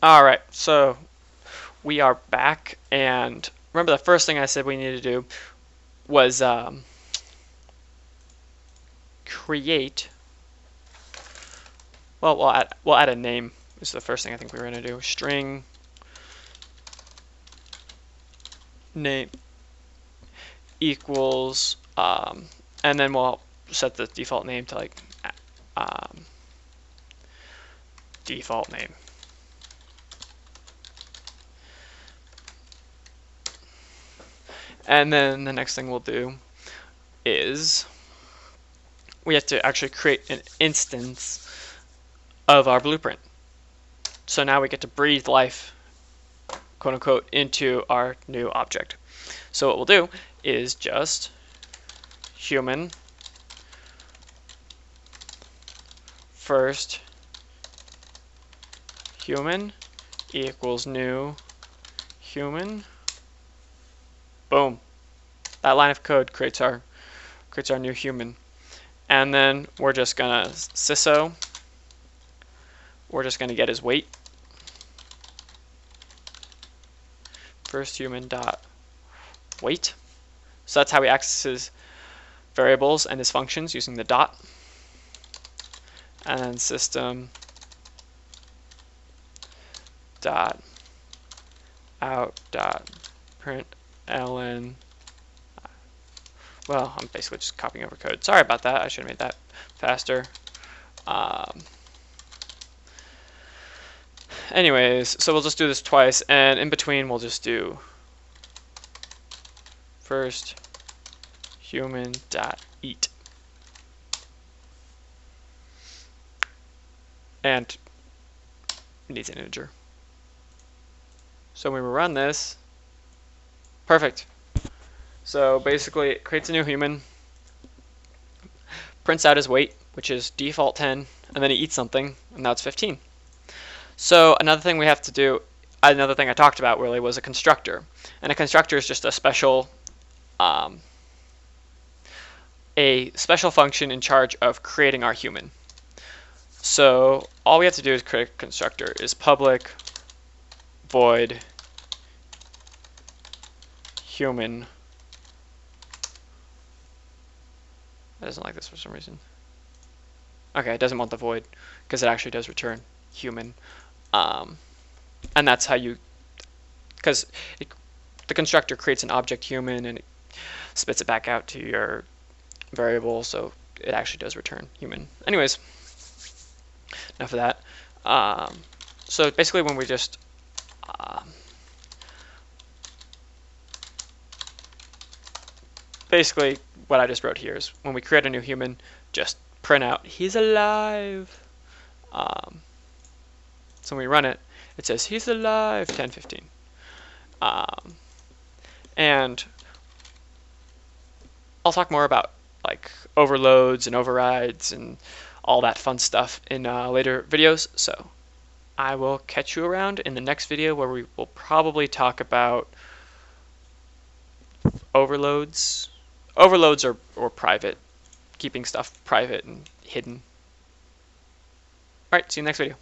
Alright, so we are back, and remember the first thing I said we needed to do was create, well, we'll add a name is the first thing I think we were going to do. String name equals, and then we'll set the default name to like default name. And then the next thing we'll do is we have to actually create an instance of our blueprint. So now we get to breathe life, quote unquote, into our new object. So what we'll do is just human first human equals new human. Boom. That line of code creates our new human. And then we're just gonna sysO. We're just gonna get his weight. First human dot weight. So that's how he accesses his variables and his functions using the dot. And then system dot out dot println. Well, I'm basically just copying over code. Sorry about that. I should have made that faster. Anyways, so we'll just do this twice, and in between we'll just do first human dot eat. And it needs an integer. So when we run this, perfect. So basically it creates a new human, prints out his weight, which is default 10, and then he eats something, and now it's 15. So another thing we have to do, another thing I talked about really was a constructor. And a constructor is just a special function in charge of creating our human. So all we have to do is create a constructor is public void human. It doesn't like this for some reason. Okay, it doesn't want the void because it actually does return human. And that's how you, because the constructor creates an object human and it spits it back out to your variable, so it actually does return human. Anyways, enough of that. So basically when we just basically what I just wrote here is when we create a new human, just print out he's alive. So when we run it, it says he's alive 10:15. And I'll talk more about like overloads and overrides and all that fun stuff in later videos. So I will catch you around in the next video where we will probably talk about overloads. Overloads or private, keeping stuff private and hidden. Alright, see you in the next video.